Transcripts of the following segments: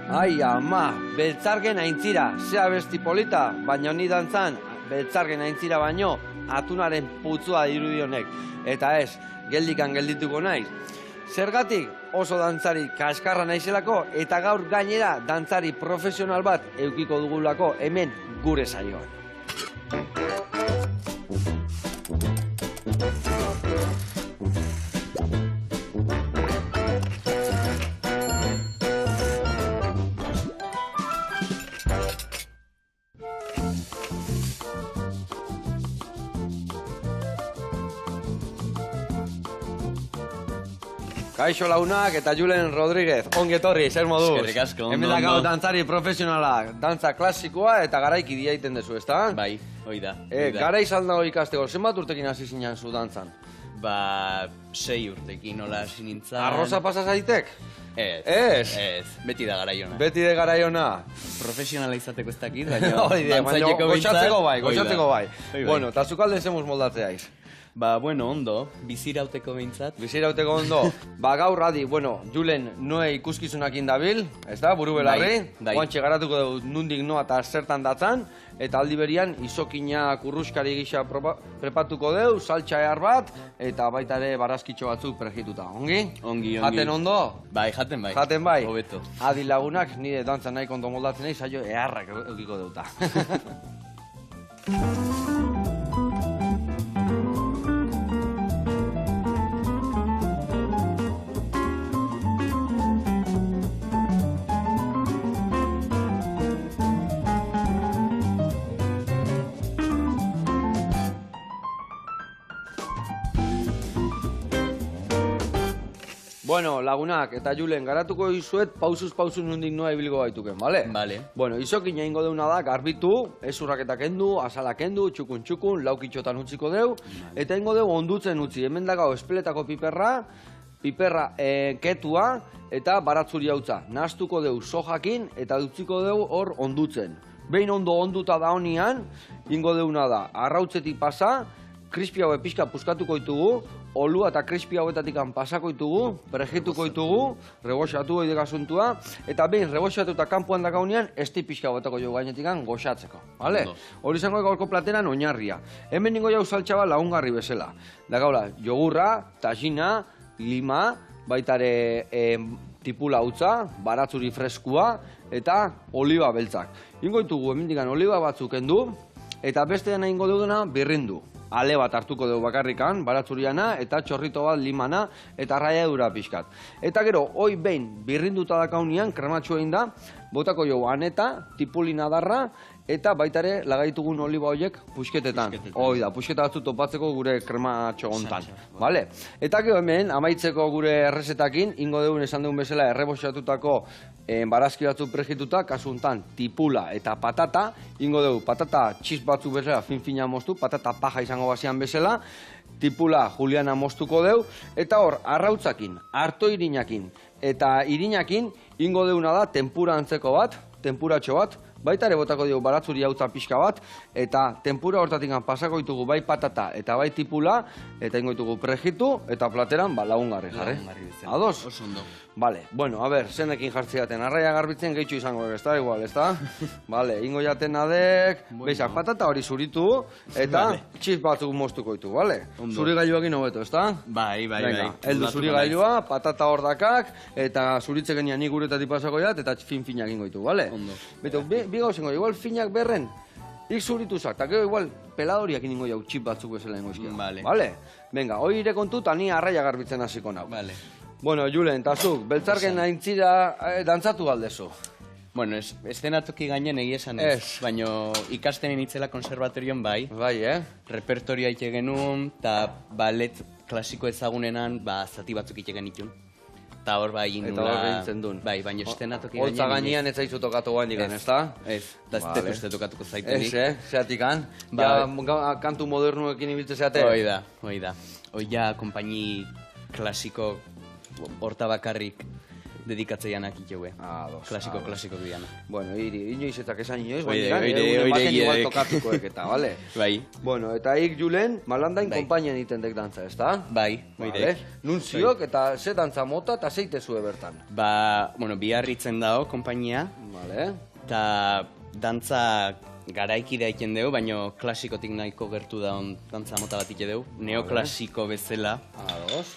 Ai, ama, beltzargen aintzira, zea besti polita, baina honi dantzan, beltzargen aintzira baino, atunaren putzua dirudionek. Eta ez, geldikan geldituko naiz. Zergatik oso dantzari kaskarra naizelako, eta gaur gainera dantzari profesional bat eukiko dugulako hemen gure saioan. Kaixo Launak eta Julen Rodríguez, ongetorri, zer moduz? Eskerrik asko, ondo, Hemen dakau dantzari profesionala, dantza klasikoa eta garaiki diaiten dezu, ezta? Bai, hoi da. Garai zaldago ikasteko, zenbat urtekin hasi zinen zu dantzan? 6 urtekin nola hasi nintzen. Arroza pasa zaitek? Ez, beti da garaiona. Beti da garaiona. Profesionala izateko ez dakit, baina goxatzeko bai. Bai. Bueno, eta zukalde zemuz moldatzeaiz? Bueno, ondo, bizirauteko behintzat. Bizirauteko ondo. Gaur adi, Julen noe ikuskizunakin dabil, ez da, buru belarri. Guantxe garatuko dugu nundik noa eta zertan datzan. Eta aldi berian, izokina kurruskari gisa prepatuko dugu, saltxa ehar bat, eta baita ere barazkitxo batzuk prejituta. Ongi? Ongi. Jaten ondo? Bai, jaten bai. Jaten bai? Hobeto. Adi lagunak, nire dantzan nahi kondo moldatzen nahi, zailo eharrak eukiko deuta. Bueno, lagunak eta Julen, garatuko izuet pausuz nundik noa ibiliko gaituken, bale? Bale. Bueno, izokina ingo deuna da, garbitu, ezurraketa kendu, azala kendu, txukun, laukitxotan utziko deu, eta ingo deu ondutzen utzi, hemen dagao espeletako piperra ketua eta baratzuri hautza. Nahaztuko deu sojakin eta utziko deu hor ondutzen. Behin ondo onduta da honian, ingo deuna da, arrautzetik pasa, krispi haue pixka puskatuko ditugu, olua eta krispi hauetatik pasako ditugu, prejituko ditugu, reboxatu hori degasuntua, eta behin reboxatu eta kanpoan dakaunean, esti pixka hauetako jo gainetik goxatzeko. Hori izango gaurko plateran oinarria. Hemen ningo jau saltxaba lagungarri bezala. Dakaula, jogurra, tajina, lima, baitare tipula hautza, baratzuri freskua, eta oliba beltzak. Ingo ditugu hemen oliba batzuk endu, eta bestean ingo duguna birrindu. Ale bat hartuko dugu bakarrikan, baratzuriana, eta txorrito bat limana, eta raiadura pixkat. Eta gero, hoi behin birrinduta dakaunian, krematxu egin da, botako jo aneta, tipulina darra, eta baitare lagaitugun oliba horiek pusketetan. Hoi da, pusketa batzu topatzeko gure krematxo gontan. Eta gero hemen, amaitzeko gure errezetakin, ingo dugun esan dugun bezala erreboxatutako barazki batzu prejituta, kasu hontan tipula eta patata, ingo dugu patata txiz batzu bezala fin-fina moztu, patata paja izango bazian bezala, tipula juliana moztuko dugu, eta hor, arrautzakin, harto irinakin, eta irinakin, ingo duguna da tempura antzeko bat, tempuratxo bat, baita ere botako dugu baratzuri hautza pixka bat, eta tempura hortatik pasako ditugu bai patata eta bai tipula, eta ingo ditugu prejitu, eta plateran lagungarri jarri. Ados? Oso ondo. Bale, bueno, a ber, zenekin jartzi jaten, arraia garbitzen gehitxu izango ez da, igual, ez da? Bale, ingo jaten adek, beizak patata hori zuritu, eta txiz batzuk moztuko ditu, bale? Zuri gailuakin hobeto, ez da? Bai. Eldu zuri gailua, patata hordakak, eta zuritze genian nik uretatik pasako jat, eta fin-finak ingo ditu, bale? Ondo. Beto, bi gauzengo, igual finak berren, ik zurituzak, eta gero igual peladoriak ingo jau txip batzuk bezala ingo izkia. Bale? Venga, hoi ire kontu, eta ni arraia garbitzen hasiko nau. Bale. Bueno, Julen, eta zuk, beltzarken aintzira dantzatu aldezu? Bueno, eszenatoki gainen egia esan ez, baina ikastenen itzela konservatorion bai. Bai, repertorioa ite genuen, eta balet klasiko ezagunenan, zati batzuk ite genitun. Eta hor bai Eta hor behintzen duen. Bai, baina eszenatoki gainen. Holtza gainean ez zaizu tokatu guen digan, ez da? Ez, eta ez dut uste tokatuko zaitenik. Zeatikan? Kantu modernuekin ibiltze zeate? Hoi da. Hoi da, kompaini klasiko horta bakarrik dedikatzeianak iteue. Klasiko dianak. Bueno, inoiz eta kesan inoiz, Oire, baten igual oire. tokatukoek eta, bale? Bai, Bueno, eta ik Julen, malandain Bai. konpainian itendek dantza, ezta? bai, Vale. oire. Nun ziok eta ze dantza mota eta zeite zue bertan. Ba, bueno, biharritzen dago, konpainia, Vale? eta dantza garaiki daiken deu, baina klasikotik nahiko gertu daun dantza mota bat ite deu. Neoklasiko bezala, Ados.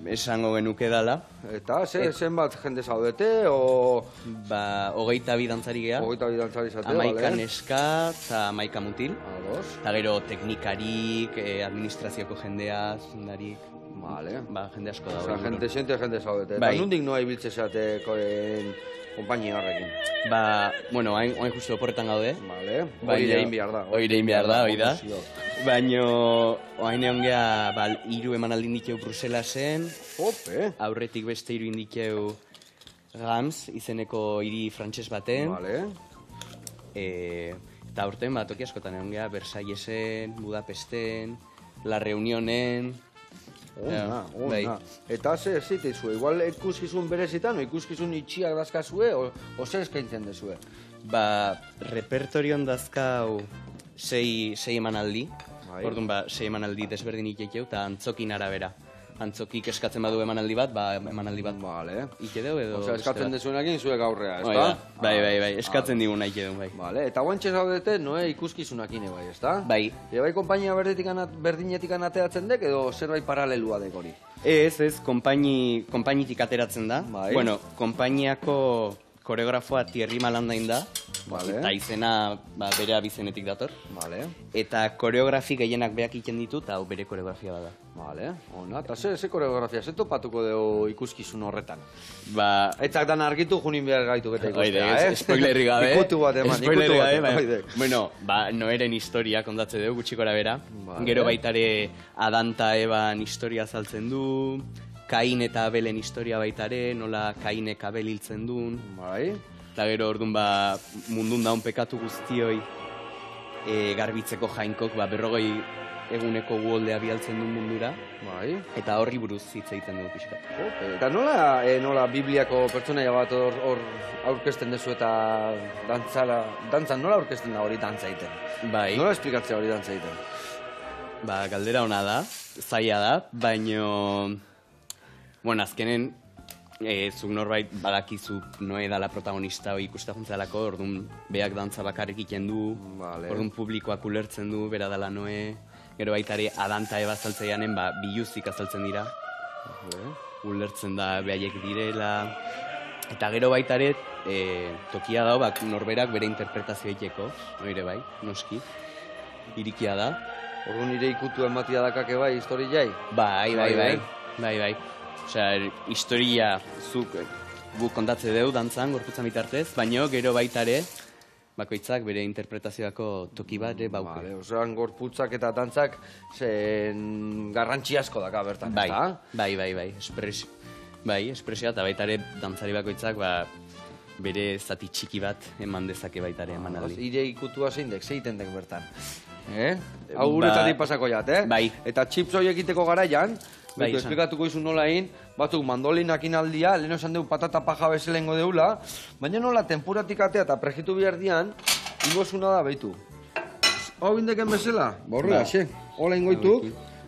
esango genuke dala. Eta zenbat jende zaudete, o... Ba, 22 dantzari geha, Hogeita bidantzari zate, 11 neska eta 11 mutil. Ados. Eta gero teknikarik, administrazioko jendea, zendarik, Vale. ba, jende asko Osea, dago. jende zaudete. Eta Bai. nundik noa ibiltze zate konpainia horrekin. Ba, bueno, hain justu oporretan gaude. Vale? Baina- Hori egin behar da. Hori egin behar da, hori da. promozio. Baina, oain egon geha, ba, 3 emanaldi indikeu Bruselasen, Ope. aurretik beste 3 indikeu Gams, izeneko hiri frantses baten. Vale. Eta aurten, ba, toki askotan egon geha, Versaillesen, Budapesten, La Reunionen. Ona, Bai. ona. Eta ze zitezue, igual ikuskizun berezitan, o ikuskizun itxiak dazkazue, o zer eskaintzen dezue? Ba, repertorion dazkau 6 emanaldi. Bai. Orduan, ba, 6 emanaldi desberdin ikekeu, eta antzokin arabera. Antzokik eskatzen badu emanaldi bat, ba, emanaldi bat Vale. ikedeu edo... Osea, eskatzen dezuenekin zuek aurrea, Hoi ezta? da. Bai, eskatzen diguna ikedeu, bai. Vale, eta guantxe zaudete, noe ikuskizunakin bai, ezta? Bai. Bai konpainia berdinetik ateatzen dek, edo zerbait paralelua dek hori? Ez, konpainitik ateratzen da. Bai. Bueno, konpainiako koreografoa Thierry Malandain da. Vale. Eta izena ba, bere abizenetik dator. Vale, Eta koreografi gehienak beak iten ditu, eta hau bere koreografia bada. vale, ona. Eta ze koreografia, ze topatuko dugu ikuskizun horretan? Ba, Etzak dan argitu junin behar gaitu bete Oide, ikustea, spoilerri gabe. Ikutu bat eman, Spoilerri ikutu bat gabe, eman, bai. oide. Bueno, ba, Noeren historia kontatze dugu gutxikora bera. Vale. Gero baitare Adanta Eban historia azaltzen du, Kain eta Abelen historia baitare, nola Kainek Abel hiltzen duen. Bai, Eta gero orduan ba, mundun daun pekatu guztioi garbitzeko jainkok ba, 40 eguneko uholdea bialtzen duen mundura. bai. Eta horri buruz hitz egiten dugu pixka. Ope. Eta nola Bibliako pertsonaia bat hor aurkezten dezu eta dantzan nola aurkezten da hori dantza egiten? Bai, Nola esplikatzea hori dantza egiten? ba, galdera ona da, zaila da, baino... Bueno, azkenen, zuk norbait badakizu Noe dala protagonista hori ikusta juntzalako, orduan beak dantza bakarrik egiten du, Vale. orduan publikoak ulertzen du, bera dala Noe, gero baitare Adanta Eba azaltzeianen, ba, biluzik azaltzen dira, ulertzen da behaiek direla, eta gero baitare tokia dago, bak, norberak bere interpretazioa egiteko, oire bai, noski, irikia da. Orduan nire ikutu ematia dakake bai, historiai? Bai. Bai, Osea, historia zuk guk kontatze deu dantzan, gorputzan bitartez, baino gero baitare, bakoitzak bere interpretazioako toki bat ere bauke. Vale, osean gorputzak eta dantzak zen garrantzi asko daka bertan, Bai, ezta? espresioa eta baitare dantzari bakoitzak ba, bere zati txiki bat eman dezake baitare emanaldi. Ire ikutua zein dek, zeiten dek bertan. Hau guretatik pasako jat, Bai. Eta chips horiek egiteko garaian, Bai, betu, esan. esplikatuko izun nola egin, batzuk mandolinakin aldia, leheno esan dugu patata paja bezelengo deula, baina nola tempuratik atea eta prejitu behar dian, ingozuna da behitu. Hau indeken bezala? Borrela, Ba. xe. Hola ingoituk,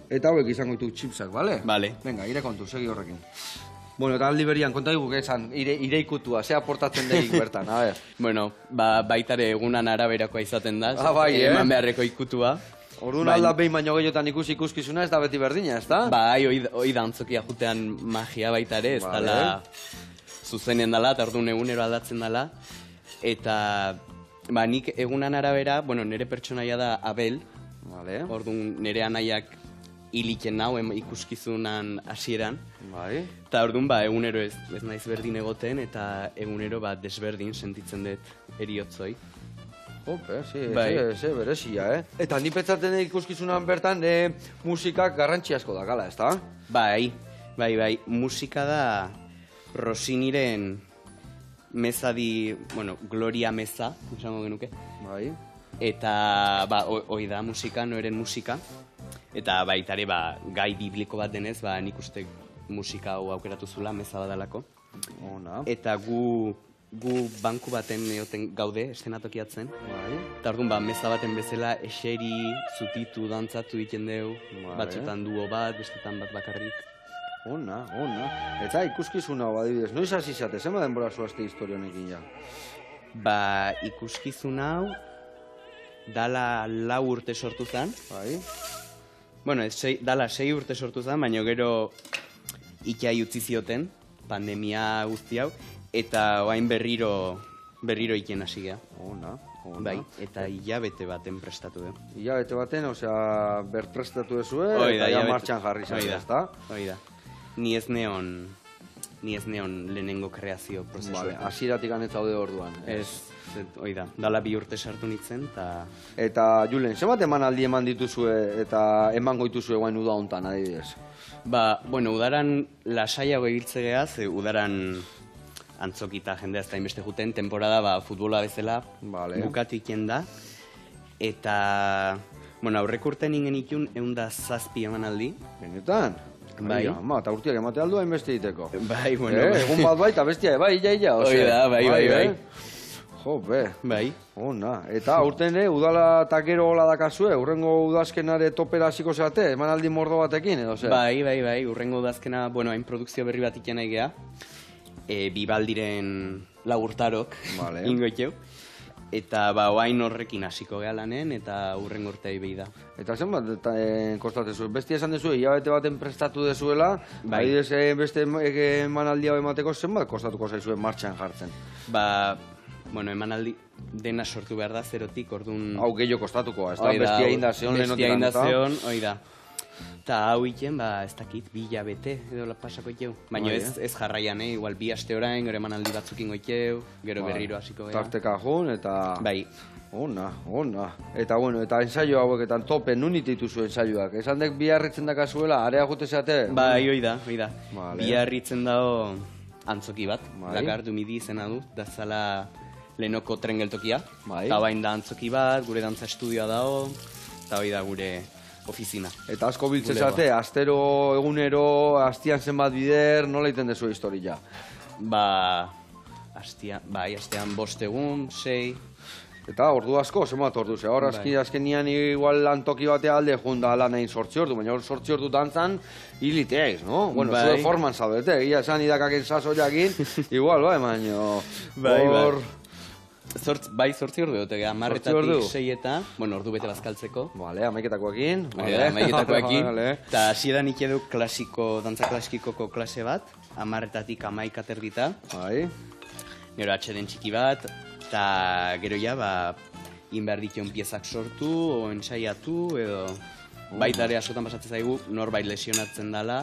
eta hauek izango ditu chipsak, bale? Bale. Venga, ire kontu, segi horrekin. Bueno, eta aldi berian, konta diguk esan, ire ikutua, ze aportatzen degik bertan, a ber. Bueno, ba, baitare egunan araberakoa izaten da, Ah, bai, eman beharreko ikutua. Orduan alda behin baino gehiotan ikuskizuna ez da beti berdina, ez da? Bai, hoi da antzokia jutean magia baita ere, ez Vale. dala zuzenen dala, eta orduan egunero aldatzen dala. Eta, ba, nik egunan arabera, bueno, nire pertsonaia da Abel, Vale, orduan nire anaiak hiliken nau ikuskizunan hasieran. bai. Eta orduan, ba, egunero ez naiz berdin egoten, eta egunero, ba, desberdin sentitzen dut eriotzoi. Ope, Bai. ze berezia, Eta ni petzaten ikuskizunan bertan musikak garrantzi asko dakala, ez da? Bai, musika da Rossiniren mezadi, bueno, Gloria Meza, esango genuke. Bai. Eta, ba, hoi da musika, Noeren musika. Eta baitare, ba, gai bibliko bat denez, ba, nik uste musika hau aukeratu zula, meza badalako. Ona. Eta gu banku baten egoten gaude, estenatokiatzen. Eta orduan, meza baten bezala, eseri, zutitu, dantzatu egiten dugu. Batzutan duo bat, bestetan bat bakarrik. Ona. Eta ikuskizun hau, adibidez, noiz hasi zate, zenba denbora zoazte historia honekin ja? Ba, ikuskizun hau, dala 4 urte sortu zen. Bai. Bueno, dala 6 urte sortu zen, baina gero ikai utzi zioten, pandemia guzti hau, eta oain berriro ikien hasi geha. Ona. Bai, eta hilabete baten prestatu du. Hilabete baten, osea, berprestatu dezue, Oida, eta ja martxan jarri zen, ezta? Oida. Ni ez neon lehenengo kreazio prozesu. Vale, hasieratik anetzaude orduan. Oida, dala 2 urte sartu nintzen, eta... Eta, Julen, zenbat emanaldi eman dituzue eta emango dituzue guain uda hontan, adibidez? Ba, bueno, udaran lasaiago ibiltze geha, ze udaran antzokita jendea ez da inbeste juten, temporada ba, futbola bezala bukatikien da. Eta, bueno, aurrek urten ingen ikun 107 emanaldi. Benetan? Bai. Eta urtiak emate aldu hainbeste diteko. Bai, bueno. Egun bat bai, eta bestia, bai, ia. Oida, bai. Jo, be. Bai. Ona. Eta urten udala eta gero hola dakazue, urrengo udazkenare topera hasiko zeate, emanaldi mordo batekin, edo ze? Bai, urrengo udazkena, bueno, hain produkzio berri bat iken nahi geha. Bibaldiren lagurtarok, ingoiteu. Eta ba, oain horrekin hasiko geha lanen, eta urrengo urtei behi da. Eta zenbat kostate zuen? Besti esan dezu, hilabete baten prestatu dezuela, adibidez beste emanaldi hau emateko zenbat kostatuko zaizuen martxan jartzen? Ba, bueno, emanaldi dena sortu behar da, zerotik, orduan... Hau gehiago kostatuko, ez da? Bestia indazion lehenotik Bestia indazion, oida. Eta hau iten, ba, ez dakit, 2 hilabete edo pasako iteu. Baina ez jarraian, igual 2 aste orain, gero emanaldi batzukin goiteu, gero berriro hasiko geha. Tarteka jun, eta... Bai. Ona. Eta, bueno, eta ensaio haueketan tope, nun dituzu ensaioak? Esan dek biharritzen dakazuela, area jute zeate? Bai, oida. Biharritzen dago antzoki bat, Dakar Dumidi izena du, da zala lehenoko tren geltokia. Eta bain da antzoki bat, gure dantza estudioa dago, eta hoi da gure ofizina. Eta asko biltze zate, astero, egunero, astian zenbat bider, nola iten dezu historia? Ba, astean 5 egun, 6... Eta ordu asko, zenbat ordu, ze hor azkenian igual lantoki batea alde junda lan egin 8 ordu, baina hor 8 ordu dantzan hiliteaz, no? Bueno, zure forman zaudete, egia esan idakaken saso jakin, igual, baina hor... Bai, 8 ordu dute, 10:00-tik 6 bueno, ordu bete bazkaltzeko. Vale, 11:00-koekin. Eta hasieran ikedu dantza klasikikoko klase bat, 10:00-tik 11:30. Bai. Gero atxeden txiki bat, eta gero ja, ba, inbehar dition piezak sortu, o ensaiatu, edo... Baitare askotan pasatzen zaigu, norbait lesionatzen dela.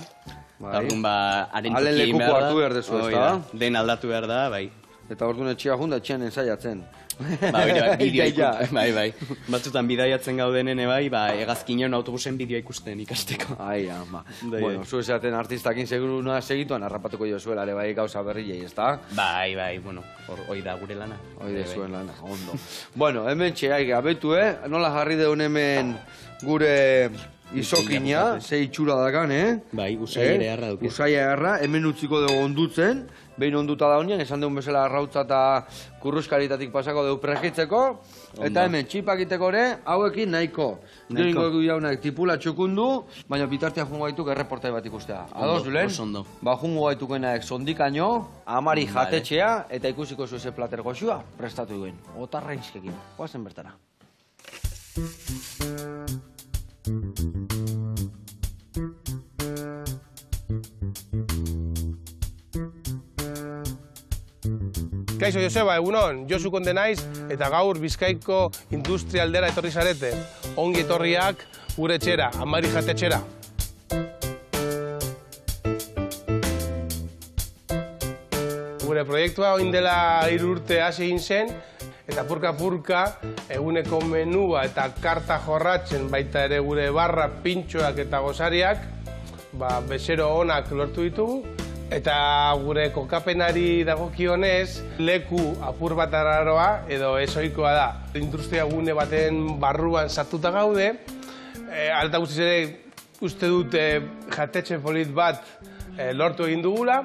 Eta orduan, ba, haren toki egin behar da. hartu behar dezu, ez da? Den aldatu behar da, bai. Eta orduan etxea junda etxean ensaiatzen. Bai. Batzutan bidaiatzen gaudenen bai, hegazkinon autobusen bideoa ikusten ikasteko. Ai, ama. Bueno, zu esaten artistakin seguru noa segituan harrapatuko jo zuela, ere bai gauza berriei, ez da? Bai, bueno, hoi da gure lana. Hoi da zuen lana, ondo. Bueno, hemen txeaik abetu, nola jarri deun hemen gure izokina, ze itxura dakan, Bai, usai ere harra duke. Usai harra, hemen utziko dugu ondutzen, behin onduta da honean, esan dugun bezala arrautza eta kurruskaritatik pasako dugu pregitzeko, eta hemen txipakiteko ere, hauekin nahiko. Gero ingo jaunak tipula txukundu, baina bitartia jungo gaituk erreportai bat ikustea. Ados, Julen? Ba, jungo gaitukenaek sondikaino, amari jatetxea, eta ikusiko zuze plater goxua, prestatu duen. Otarra inzkekin, guazen bertara. Kaixo Joseba, egunon, Josu Konde naiz eta gaur Bizkaiko industrialdera etorri zarete. Ongi etorriak gure etxera, amari jatetxera. Gure proiektua oin dela 3 urte hasi egin zen, eta purka-purka eguneko menua eta karta jorratzen baita ere gure barra, pintxoak eta gozariak, bezero onak lortu ditugu. Eta gure kokapenari dagokionez, leku apur bat araroa edo ezoikoa da. Industria gune baten barruan sartuta gaude. Alta guztiz ere uste dut jatetxe polit bat lortu egin dugula.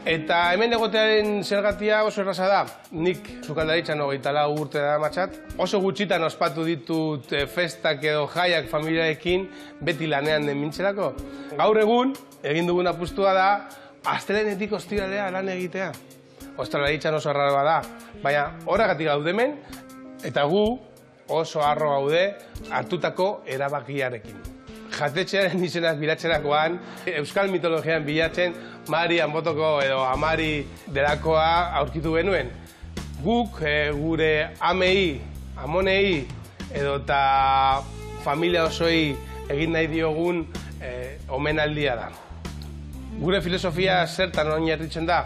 Eta hemen egotearen zergatia oso erraza da. Nik sukaldaritzan 24 urte da matxat. Oso gutxitan ospatu ditut festak edo jaiak familiarekin beti lanean den mintzelako. Gaur egun, egin dugun apustua da, astelehenetik ostiralea lan egitea. Ostalaritzan oso arraroa da, baina horregatik gaude hemen, eta gu oso harro gaude hartutako erabakiarekin. Jatetxearen izenak bilatzerakoan, euskal mitologian bilatzen Mari Anbotoko edo Amari delakoa aurkitu genuen. Guk gure amei, amonei edo eta familia osoi egin nahi diogun omenaldia da. Gure filosofia zertan oinarritzen da,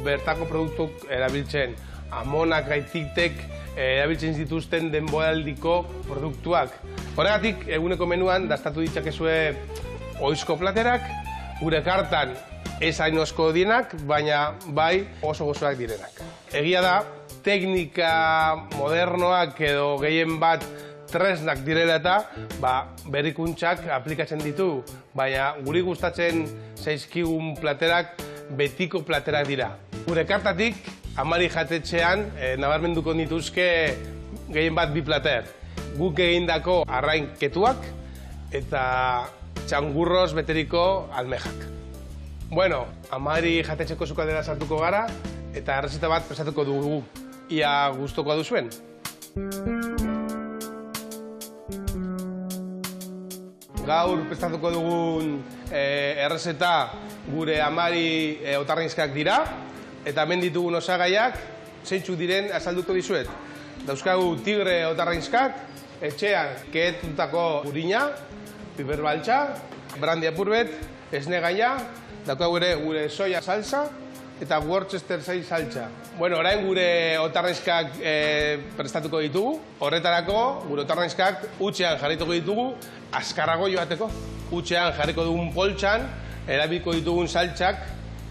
bertako produktuk erabiltzen, amonak gaititek erabiltzen dituzten denboraldiko produktuak. Horregatik, eguneko menuan dastatu ditzakezue oizko platerak, gure kartan ez hain osko dienak, baina bai oso gozoak direnak. Egia da, teknika modernoak edo gehien bat tresnak direla eta berrikuntzak aplikatzen ditu, baina guri gustatzen zaizkigun platerak betiko platerak dira. Gure kartatik, Amari jatetxean nabarmenduko nituzke gehien bat 2 plater. Guk egindako arrainketuak eta txangurroz beteriko almejak. Bueno, Amari jatetxeko sukaldera sartuko gara eta errezeta bat prestatuko dugu. Ia gustoko duzuen? Gaur prestatuko dugun errezeta gure Amari otarrainskak dira, eta hemen ditugun osagaiak zeintzuk diren azalduko dizuet. Dauzkagu tigre otarrainskak, etxean kehetutako urina, piper baltsa, brandy apurbet, esne gaia, daukagu ere gure soia salsa eta Worcester salsa. Bueno, orain gure otarrainskak prestatuko ditugu. Horretarako gure otarrainskak utxean jarrituko ditugu, azkarrago joateko. Utxean jarriko dugun poltsan, erabiliko ditugun saltsak,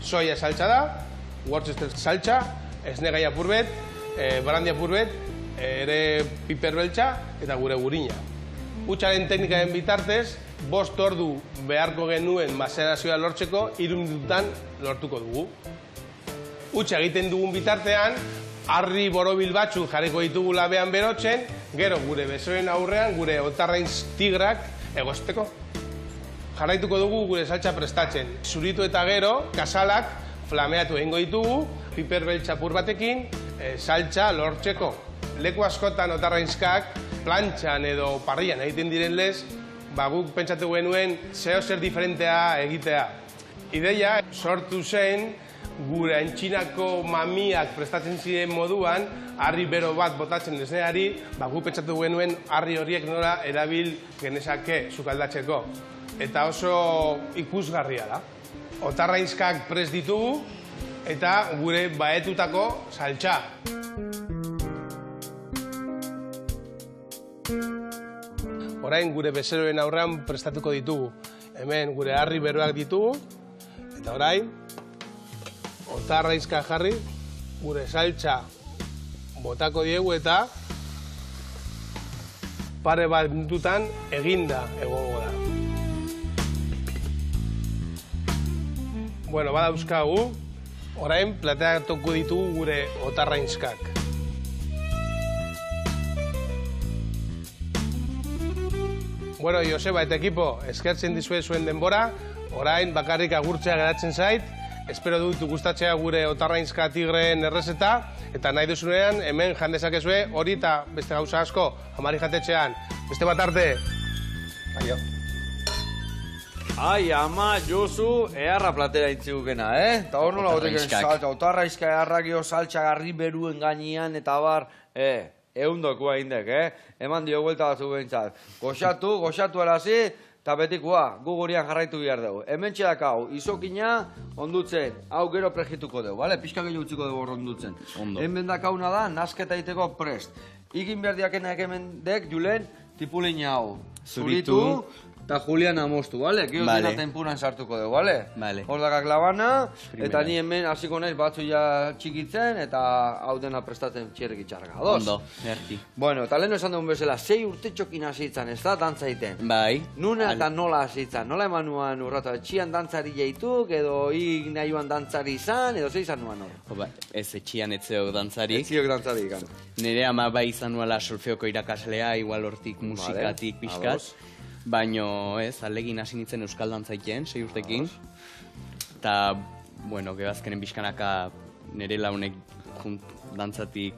soia salsa da, Worcester salsa, esne gaia apurbet, brandy apurbet, ere piper beltza eta gure gurina. Utxaren teknikaren bitartez, 5 ordu beharko genuen mazerazioa lortzeko, 3 minututan lortuko dugu. Utxa egiten dugun bitartean, harri borobil batzuk jarriko ditugu labean berotzen, gero gure besoen aurrean gure otarrainz tigrak egosteko. Jarraituko dugu gure saltsa prestatzen. Zuritu eta gero, kasalak flameatu egingo ditugu, piper beltza apur batekin, saltsa lortzeko. Leku askotan otarrainskak, plantxan edo parrian egiten diren lez, guk pentsatu genuen zeo zer diferentea egitea. Ideia sortu zen gure antxinako mamiak prestatzen ziren moduan, harri bero bat botatzen desneari, guk pentsatu genuen harri horiek nola erabil genezake sukaldatzeko. Eta oso ikusgarria da. Otarrainskak prest ditugu eta gure baetutako saltsa. Orain gure bezeroen aurrean prestatuko ditugu. Hemen gure harri beroak ditugu. Eta orain, otarrainska jarri, gure saltsa botako diegu eta pare bat minututan eginda egongo da. Bueno, badauzkagu, orain plateatuko ditugu gure otarrainskak. Bueno, Joseba eta ekipo, eskertzen dizue zuen denbora, orain bakarrik agurtzea geratzen zait, espero dut gustatzea gure otarrainska tigreen errezeta, eta nahi duzunean hemen jandezakezue hori eta beste gauza asko, Amari jatetxean. Beste bat arte! Aio. Ai, ama, Josu, eharra platera intzigukena, Eta hor nola gotekin saltza, otarraizka eharrak jo saltza garri beruen gainean, eta bar, eundokua indek, Eman dio guelta batzuk behintzat. Goxatu arazi, eta betikoa, gu gurian jarraitu behar dugu. Hemen txedak hau, izokina ondutzen, hau gero prejituko dugu, bale? Pixka gehiago utziko dugu ondutzen. Hemen dakauna da, nasketa egiteko prest. Igin behar diakenak hemen dek, Julen, tipulina hau. Zuritu, eta Juliana Mostu, bale? Gero Vale. dena tempuran sartuko dugu, bale? Vale. Hor dakak labana, Primera. eta ni hemen hasiko naiz batzu ja txikitzen, eta hau dena prestatzen txerrik itxarraka. Ados? Ondo, erti. Bueno, eta lehen esan dugun bezala, 6 urte txokin hasitzen, ez da, dantza egiten. Bai. Nuna eta nola hasitzen, nola eman nuan urratu, etxian dantzari jaituk, edo hik nahi joan dantzari izan, edo ze izan nuan hor? Ba, ez etxian etzeo dantzarik. Etxiok dantzari ikan. Nire ama bai izan nuela solfeoko irakaslea, igual hortik musikatik pixkat. ados. Baino ez, alegin hasi nintzen euskal dantzaiken, 6 urtekin. Eta, bueno, gero azkenen pixkanaka nire launek dantzatik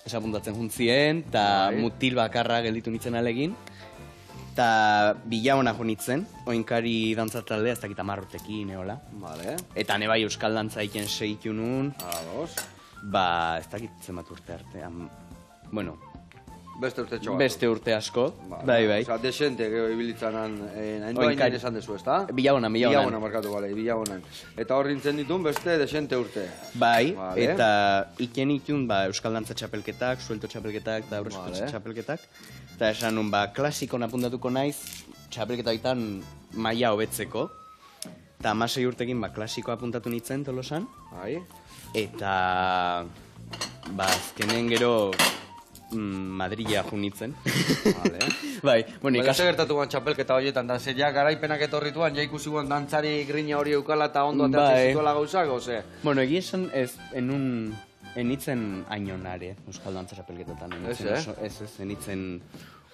esapuntatzen juntzien, eta Bai. mutil bakarra gelditu nintzen alegin. Eta bilaona jo nintzen, oinkari dantzataldea, ez dakit 10 urtekin, eola. Vale, Eta ne bai euskal dantzaiken seitu nun, ados. ba, ez dakit zenbat urte arte. Bueno, Beste urte txogat. beste urte asko, Vale. bai, bai. Osa, desente, gero ibilitzanan, Oinkari. endoainen esan dezu, ezta? Bilaona. Bilabona markatu, bale, bilabonan. Eta hor rintzen ditun beste desente urte. Bai, Vale. eta iken itun ba, euskal dantza txapelketak, suelto txapelketak eta aurrezko Vale. txapelketak. Eta esan nun, ba, klasikon apuntatuko naiz, txapelketa baitan maila hobetzeko. Eta 16 urtekin, ba, klasiko apuntatu nintzen Tolosan. Bai. Eta, ba, azkenen gero Madrila jo nintzen. Vale. Bai, bueno, Baina ze gertatu guan txapelketa horietan, da, ze ja garaipenak etorrituan, ja ikusi guan dantzari grina hori eukala eta ondo Bai. ateatzen zituela gauzak, ose? Bueno, egia esan ez, enitzen ainonare euskal dantza txapelketetan. Ez, Ez, enitzen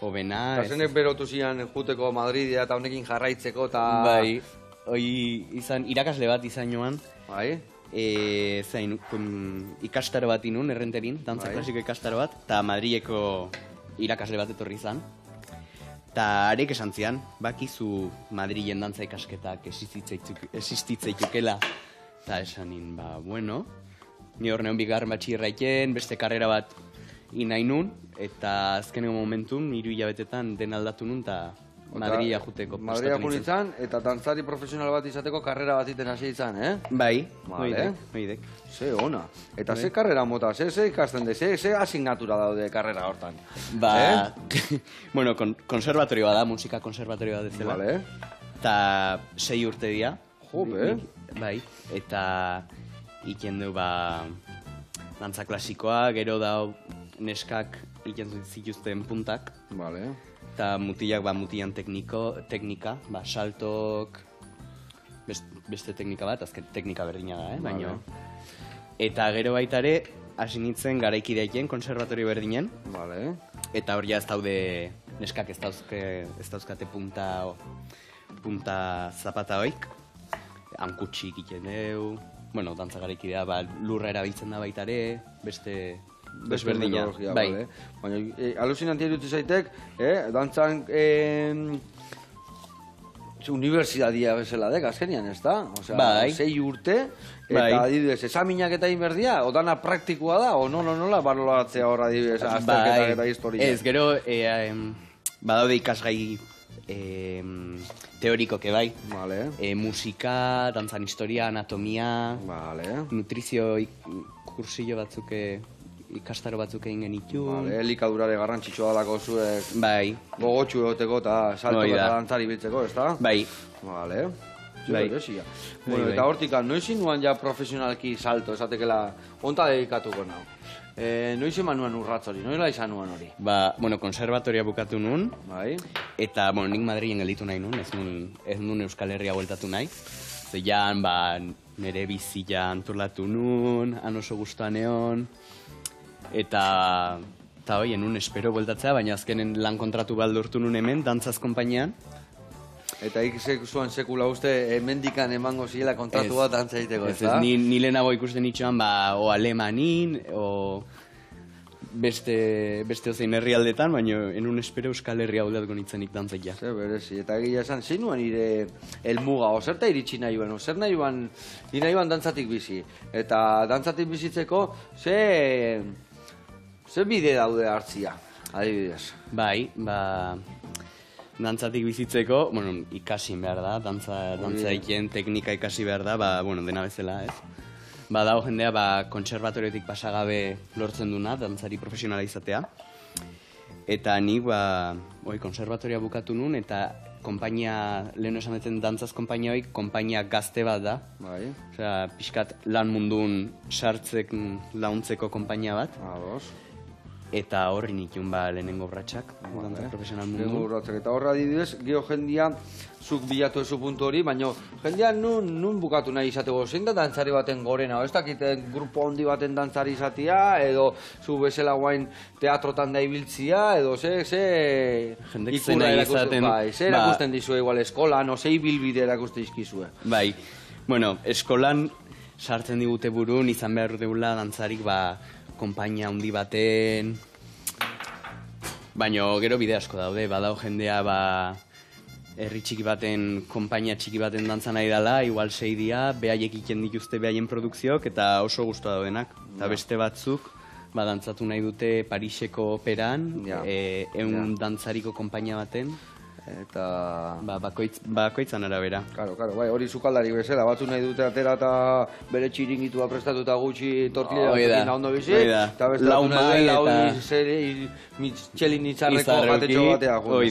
hobena. Eta zenek berotu zian juteko Madridea eta honekin jarraitzeko eta... Bai, hoi izan, irakasle bat izan joan, Bai. zein, ikastaro bat inun, errenterin, dantza Bai. klasiko ikastaro bat, eta Madrileko irakasle bat etorri izan. Eta arek esan zian, bakizu Madrilen dantza ikasketak existitzeikukela. Eta esanin, ba, bueno, ni hor neon bigarren batxirraiken, beste karrera bat inain nun, eta azkeneko momentun, 3 hilabetetan den aldatu nun, eta Madrila juteko Madrila prestatu nintzen. junitzen, eta dantzari profesional bat izateko karrera bat iten hasi izan, eh? Bai, Vale. oidek. Ze ona. Eta ze karrera mota, ze ikasten de, ze asignatura daude karrera hortan. Ba, bueno, konservatorioa da, musika konservatorioa dezela. Vale. Eta 6 urte dira. Jope. Bai, eta iken du, ba, dantza klasikoa, gero da neskak iken zituzten puntak. Vale. Eta mutilak, ba, mutilan teknika, ba, saltok, beste teknika bat, azken teknika berdina da, baina. Eta gero baita ere, hasi nintzen garaikideaken konservatorio berdinen, Vale. eta hor ja ez daude neskak ez dauzkate punta zapata hoik, hankutxik iten deu, bueno, dantza garaikidea, ba, lurra erabiltzen da baita ere, beste berdina. metodologia, Bai, vale. Baina, alucinantia irutu zaitek, dantzan, unibertsitatea bezala dek, azkenian, ez da? Osea, Bai. 6 urte, eta Bai. adibidez, esaminak eta inberdia, o dana praktikoa da, o nola balolatzea hor adibidez, azterketak eta historia. Ez, gero, badaude ikasgai teorikoke bai. Vale, Musika, dantzan historia, anatomia, vale. nutrizio kursillo batzuk ikastaro batzuk egin genitu. Vale, elikadurare garrantzitsua dalako zuek Bai, gogotxu egoteko eta salto Hoi da. eta dantzari biltzeko, ez da? bai. Vale. Bai. Beresia. Bueno, Bai, eta bai. hortika, noiz inuan ja profesionalki salto, esatekela, onta dedikatuko nau. Noiz eman nuen urratz hori, noizela izan nuen hori? Ba, bueno, konservatoria bukatu nun, Bai? eta, bueno, nik Madrilen gelditu nahi nun, ez nun Euskal Herria bueltatu nahi. Zeian, ba, nire bizia antolatu nun, han oso guztuan egon, eta hoi, enun espero bueltatzea, baina azkenen lan kontratu baldurtu nun hemen, dantzaz konpainian. Eta zuen sekula uste mendikan emango ziela kontratu Ez. bat dantza egiteko, ez da? Ni lehenago ikusten itxoan, ba, o alemanin, o beste ozein herrialdetan, baina enun espero Euskal Herria bueltatuko nintzenik dantzaia. Ze berezi, eta egia esan, zein nuen nire helmuga, ozerta iritsi nahi buen, ozer nahi buen dantzatik bizi. Eta dantzatik bizitzeko, ze bide daude hartzia, adibidez. Bai, ba, dantzatik bizitzeko, bueno, ikasin behar da, dantza egiten teknika ikasi behar da, ba, bueno, dena bezala, ez? Ba, dago jendea, ba, kontserbatoriotik pasagabe lortzen duna, dantzari profesionala izatea. Eta nik, ba, konservatoria bukatu nun, eta konpainia, lehen esan duten dantzaz konpainia hori, konpainia gazte bat da. Bai. Osea, pixkat lan mundun sartzek launtzeko konpainia bat. Ados. Eta horri nikun lehenengo urratsak, dantza profesional Lehenengo mundu. urratsak. Eta horra adibidez, geho jendia, zuk bilatu ezu puntu hori, baina jendia nun bukatu nahi izateko, zein da dantzari baten gorena, ez dakiten grupo handi baten dantzari izatea, edo zu bezala guain teatrotan da ibiltzia, edo ze Jendek ikurra zena erakusten, izaten, bai, ze erakusten dizue igual eskolan, no, ze ibilbide erakuste izkizue. Bai, bueno, eskolan sartzen digute burun, izan behar dugula dantzarik, konpainia handi baten, baina gero bide asko daude, badao jendea, herri txiki baten, konpainia txiki baten dantzan nahi dela, igual 6 dia, behaiek iken dituzte behaien produkziok, eta oso guztua daudenak. Eta beste batzuk, dantzatu nahi dute Pariseko operan, dantzariko konpainia baten, eta bakoitzan arabera. Karo, bai, hori sukaldari bezala, batzu nahi dute atera eta bere txiringitua prestatuta gutxi tortillera da ondo bizi, eta beste batzu nahi duen Michelin itzarreko jatetxo batea hoi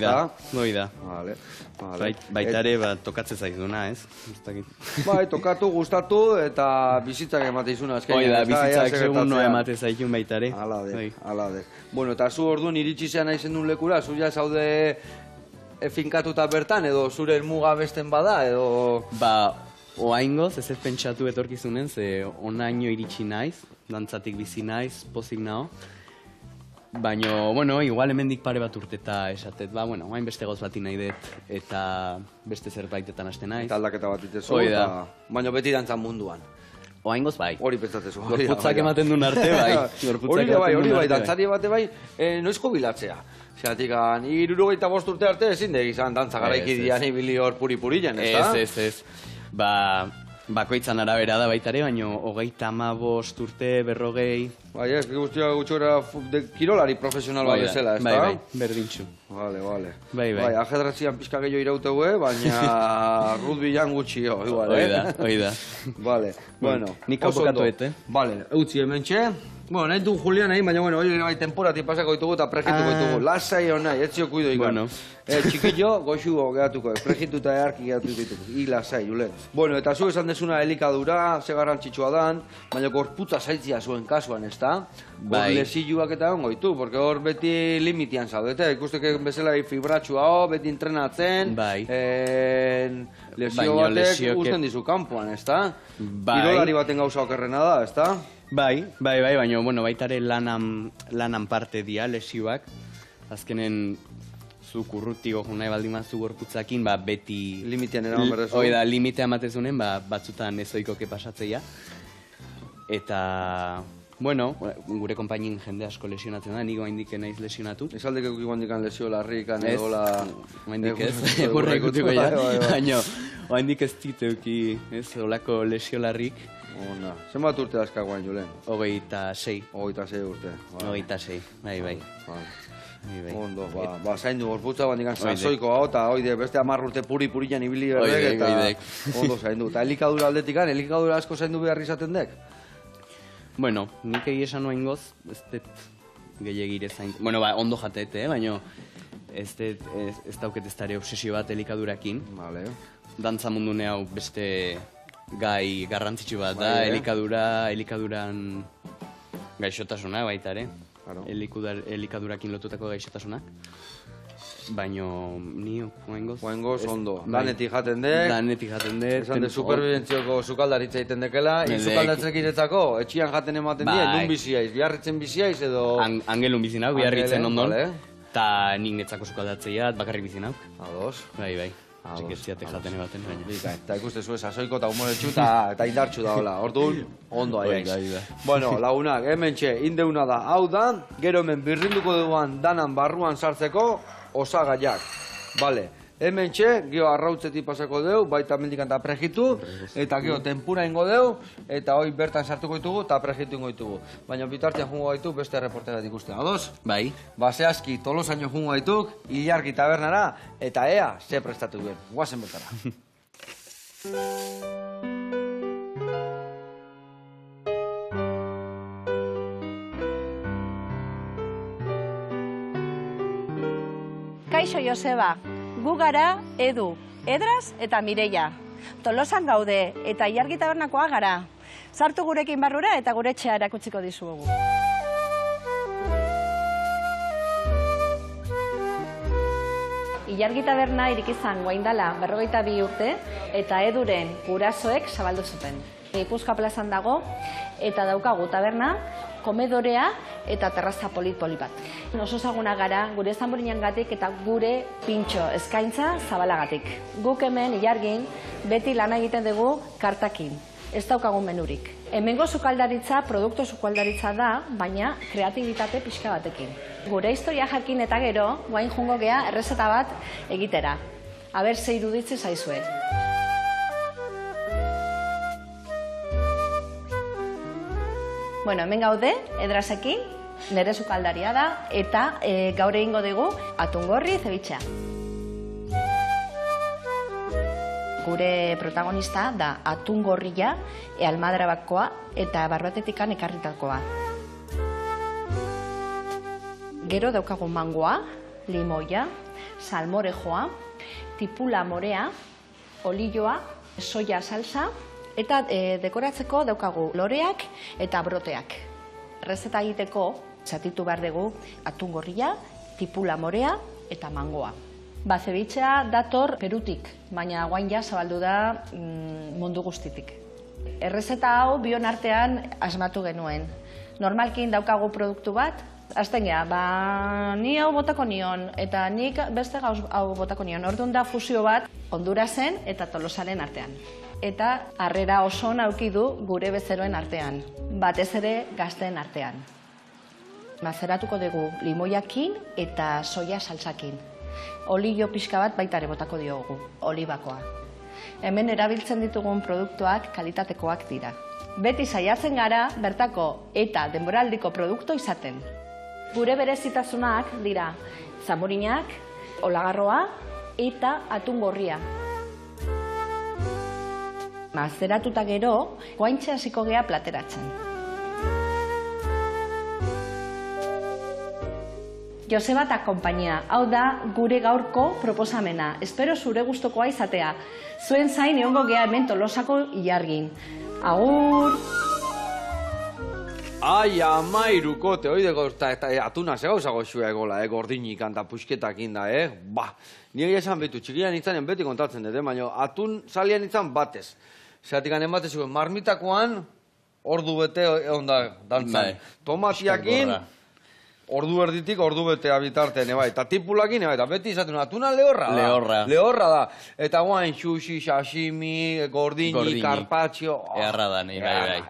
da. Vale. Baitare tokatze zaizuna, ez? Bai, tokatu, gustatu eta bizitzak emate izuna. Hoi da, bizitzak segun noa emate zaizun baitare. Alade. Bueno, eta zu orduan iritsi zean aizen duen lekura, zu ja zaude finkatuta bertan, edo zure muga besten bada, edo... Oaingoz, ez pentsatu etorkizunen, ze onaino iritsi naiz, dantzatik bizi naiz, pozik nao. Baina, igual hemendik pare bat urteta esatet, oain beste gauz bati nahi dut, eta beste zerbaitetan haste naiz. Eta aldaketa bat itezu, baina beti dantzan munduan. Oaingoz bai. Hori pentsatezu. Gorputzak ematen duen arte bai. Hori bai, dantzari bate bai, noizko bilatzea. Zeratik, 65 urte arte ezin dek izan dantza garaiki dian ibili hor puri-purilen, ez da? Ez. Bakoitzan arabera da baitare, baina 35 urte, 40... Bai, ez, guztia gutxora kirolari profesional bat bezala, ez da? Bai, berdintxu. Vale. Bai. Ajedratzian pixka gehiago irautegue, baina rugbian gutxio, igual, Hoi da. Vale, bueno. Nik abokatuet, Vale, eutzi hemen txe. Bueno, nahi du Julian nahi, baina hori bai temporati pasako ditugu eta prejituko ditugu. Lasai honai, etzio kuido ikan. Txikillo, goxugo gehatuko, prejitu eta earki gehatuko ditugu. Lasai, Julen. Bueno, eta zu esan desuna elikadura, ze garrantzitsua dan, baina gorputza zailtzia zuen kasuan, ez da? Hor lesiluak eta ongo ditu, porque hor beti limitian zaudete, ikusteke bezala fibratxua beti entrenatzen, lesio batek usten dizu kanpoan, ez da? Kirolari baten gauza okerrena da, ez da? Bai, baina, baitare lanan parte dia lesioak. Azkenen, zu kurrutiko nahi baldin mazu gorputzakin, beti... Limitean eraman berrezu. Hoi da, limitea ematezunen, batzutan ezoikoke pasatzeia. Eta, gure konpainin jende asko lesionatzen da, nik oaindik naiz lesionatu. Ez aldek egu oaindikan lesio larrikan edola... Oaindik ez, egurra ikutiko ja. Baina, oaindik ez diteuki, ez, olako lesio larrik. Ona. Zenbat urte dazka guain, Julen? 26. 26 urte. 26, bai. Ondo, zaindu gorputza, bandikan sasoiko hau, eta oide beste 10 urte puri-purian ibili berdek, eta ondo zaindu. Eta elikadura aldetikan, elikadura asko zaindu behar izaten dek? Bueno, nik egi esan noen goz, ez dut gehiagire zaindu. Bueno, ondo jatete, baina ez dauket ez dara obsesio bat elikadurakin. Dantza mundu hau beste gai garrantzitsu bat da, elikaduran gaixotasuna baita ere. Elikadurakin lotutako gaixotasunak. Baina ni oaingoz ondo. Danetik jaten dek. Esan de superbibentzioko sukaldaritza egiten dekela. Sukaldatzek iretzako, etxian jaten ematen die, nun biziaiz, biarritzen biziaiz edo... Angelun bizinau, biarritzen ondon. Ta nik netzako sukaldatzeiat, bakarrik bizinau. Ados. Bai. Txiketziate jaten ebaten. Eta ikuste zu sasoiko eta humoretxu eta indartxu da hola. Orduan, ondo aiz. Bueno, lagunak, hemen txe, indeuna da. Hau da, gero hemen birrinduko duan danan barruan sartzeko osagaiak. Bale, hemen txe, geho arrautzetik pasako deu, baita mendikan eta prejitu, eta geho tempura ingo deu, eta hoi bertan sartuko ditugu eta prejitu ingo ditugu. Baina bitartean jungo gaitu beste reporterat ikuste. Ados? Bai. Zehazki, Tolosaino jungo gaituk, Ilargi tabernara, eta ea, ze prestatu duen. Guazen bertara. Kaixo, Joseba. gu gara Edu, Edras eta Mireia. Tolosan gaude eta Ilargi tabernakoa gara. Sartu gurekin barrura eta gure etxea erakutsiko dizuegu. Ilargi taberna irikizan guaindala 42 urte eta Eduren gurasoek zabaldu zuten. Gipuzkoa plazan dago eta daukagu taberna, komedorea eta terraza polit-polit bat. Oso ezaguna gara gure zanburiñangatik eta gure pintxo eskaintza zabalagatik. Guk hemen Ilargin beti lana egiten dugu kartakin. Ez daukagun menurik. Hemengo sukaldaritza, produktu sukaldaritza da, baina kreatibitate pixka batekin. Gure historia jakin eta gero, guain jungo gea errezeta bat egitera. Aber ze iruditze zaizue. Bueno, hemen gaude, Edrasekin, nire sukaldaria da, eta gaur egingo dugu atungorri zebitxea. Gure protagonista da atungorria, almadrabakoa eta barbetetikan ekarritakoa. Gero daukagu mangoa, limoia, salmorejoa, tipula morea, olioa, soia salsa, eta dekoratzeko daukagu loreak eta broteak. Errezeta egiteko zatitu behar dugu atungorria, tipula morea eta mangoa. Zebitxea dator Perutik, baina guain ja zabaldu da mundu guztitik. Errezeta hau bion artean asmatu genuen. Normalkin daukagu produktu bat, azten geha, ni hau botako nion eta nik beste gauz hau botako nion. Orduan da fusio bat Hondurasen eta Tolosaren artean. Eta harrera oso nauki du gure bezeroen artean, batez ere gazteen artean. Mazeratuko dugu limoiakin eta soia salsakin. Olio pixka bat baitare botako diogu, olibakoa. Hemen erabiltzen ditugun produktuak kalitatekoak dira. Beti saiatzen gara bertako eta denboraldiko produktu izaten. Gure berezitasunak dira zanburinak, olagarroa eta atungorria. Mazeratuta gero, guaintxe hasiko gea plateratzen. Joseba eta konpainia, hau da gure gaurko proposamena. Espero zure gustokoa izatea. Zuen zain egongo gea hemen Tolosako Ilargin. Agur! Ai, amairukote, oideko, eta atuna zegauza goxua egola, gordinik eta pusketakin da, Ba, nire esan betu, txikian itzanen beti kontatzen dut, baina atun salian itzan batez. Zeratik anen batez, marmitakoan, ordu bete egon da dantzan. Tomatiakin, ordu erditik, ordu betea bitarten, eta tipulakin, eta beti izaten, atuna lehorra da. Lehorra da. Eta guain, sushi, sashimi, gordini, karpatxio. Eharra da, nahi, bai.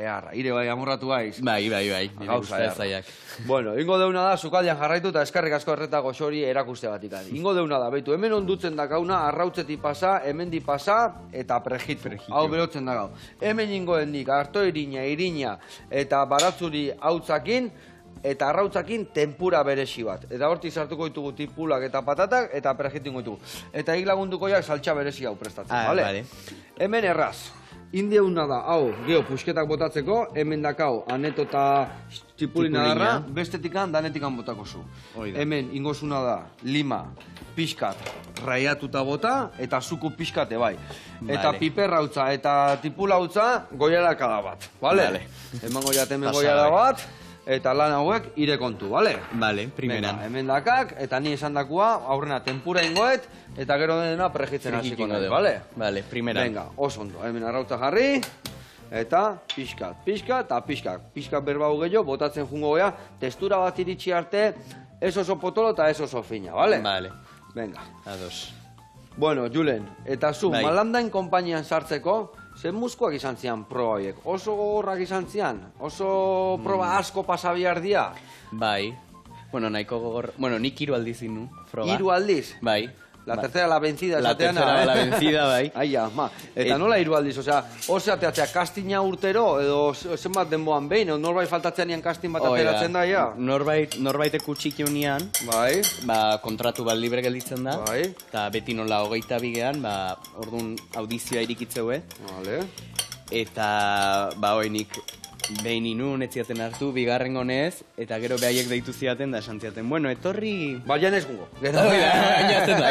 Eharra. Ire bai, amorratu baiz. Bai. Nire guztia zaiak. Bueno, ingo deuna da, sukaldian jarraitu eta eskarrik asko erretako xori erakuste batik. Ingo deuna da, beitu, hemen ondutzen da gauna, arrautzetik pasa, hemendi pasa, eta prejitu. Hau berotzen da gau. Hemen ingo dendik, harto irina, eta baratzuri hautzakin, eta arrautzakin tempura beresi bat. Eta hortik sartuko ditugu tipulak eta patatak, eta prejitingo ditugu. Eta hik lagunduko jak saltsa beresi hau prestatzen, bale? Hemen erraz. Indeuna da, hau, geho, pusketak botatzeko, hemen dakau, aneto eta tipulina darra, bestetikan, danetikan botako zu. Hemen, ingozuna da, lima, pixkat, raiatuta bota, eta zuku pixkate bai. Eta piperrautza eta tipulautza, goialaka da bat, bale? Hemen goiala bat, eta lan hauek ire kontu, bale? Bale, primeran. Hemen dakak, eta ni esan dakua, aurrena tempura ingoet, eta gero dena prejitzen hasiko nahi, bale? Bale, primeran. Venga, oso ondo, hemen arrautza jarri, eta pixkat, eta pixkat. Pixkat berbau gehiago, botatzen jungo gea, testura bat iritsi arte, ez oso potolo eta ez oso fina, bale? Bale. Venga. Ados. Bueno, Julen, eta zu, Malandain konpainian sartzeko, zen muskuak izan zian proba horiek? Oso gogorrak izan zian? Oso proba asko pasabiar dia? Bai. Bueno, nahiko gogor... Bueno, nik 3 aldiz inu, proba. 3 aldiz? Bai. La tercera la vencida, esatean. La tercera la vencida, bai. Ai, ama. Eta nola 3 aldiz? Osea, teatzea, kastina urtero, edo zenbat denboan behin, edo norbait faltatzean nian kastin bat ateratzen da, ja? Norbaitek utxik eunian, kontratu bat libre gelditzen da, eta beti nola 22 orduan audizioa irikitzeue. Vale. Eta, nik behin inun ez ziaten hartu, bigarren gonez, eta gero behaiek deitu ziaten da esan ziaten, bueno, etorri... Baina ez gungo. Gainazten da.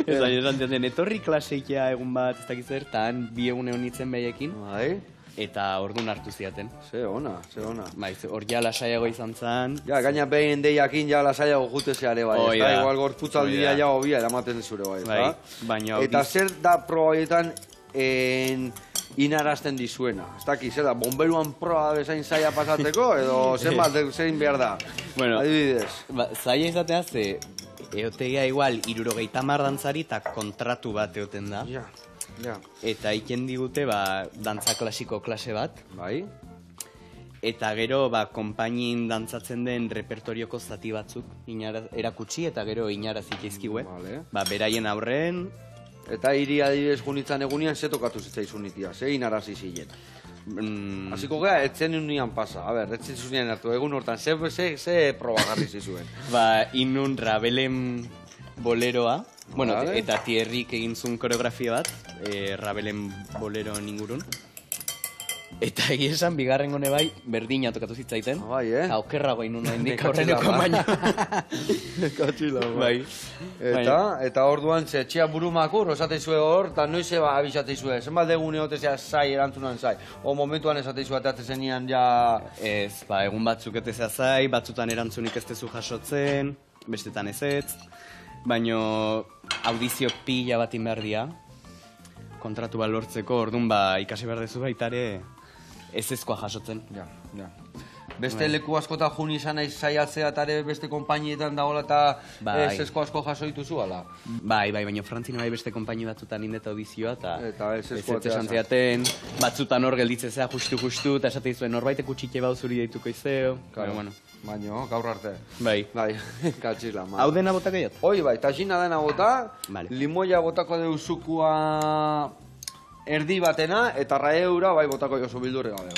Ez da, esan ziaten, etorri klaseikia egun bat, ez dakiz zer, tan bi egune honitzen behaiekin, Bai, eta orduan hartu ziaten. ze ona. Bai, hor ja lasaiago izan zen. Ja, gaina behin deiakin ja lasaiago jutezeare bai, Hoi ez da, da. igual gorputzaldia Hoi da. ja hobia eramaten zure bai, ez Bai, da? baina Eta zer da proba horietan inarazten dizuena? Ez dakiz, da, bomberuan proba bezain zaila pasatzeko, edo zenbat zein behar da? Bueno, Adibidez. Zaila izatea ze, eotegia igual, 70 dantzari eta kontratu bat eoten da. Ja. Eta iken digute, dantza klasiko klase bat. Bai? Eta gero, konpainin dantzatzen den repertorioko zati batzuk erakutsi eta gero inarazik izkiue. Vale. Beraien aurren, Eta hiri adibidez junitzan egunian ze tokatu zitzaizun itia, ze inarazi zilen. Hasiko gea, etzen unian pasa. A ber, etzen zunian hartu, egun hortan, ze proba jarri zizuen. inun Rabelen boleroa, bueno, Vale. eta Tierrik egin zuen koreografia bat, Rabelen bolero ingurun. Eta egia esan, bigarren gone bai, berdina tokatu zitzaiten. Bai, Aukerrago inun nahi nik Nekatxila, aurreneko ba. baino. Katxila, Bai. Eta orduan ze txea burumakur, osateizue hor, eta noize abisateizue, zenbat egune hotezea zai erantzunan zai, o momentuan esateizue atatzen zenian ja... Ez, egun batzuk etezea zai, batzutan erantzunik ez tezu jasotzen, bestetan ez, baino audizio pila bat behar dira, kontratu bat lortzeko, orduan ikasi behar dezu baitare ez ezkoa jasotzen. Ja. Beste leku askota juni izan naiz saiatzea eta ere beste konpainietan dagoela eta Bai. ez asko jaso dituzu, ala? Bai, baina Frantzina bai beste konpaini batzutan indet audizioa, Eta ez ezkoa esan ziaten, batzutan hor gelditzezea justu, eta esate zuen norbaitek utxike bau zuri deituko izeo, Claro. bueno. Baino, gaur arte. Bai. Bai, katxila, ma. Hau dena botak eiot? Hoi bai, tajina dena bota, Vale. limoia botako deuzukua erdi batena, eta raeura bai botako jozu bildurre gabe.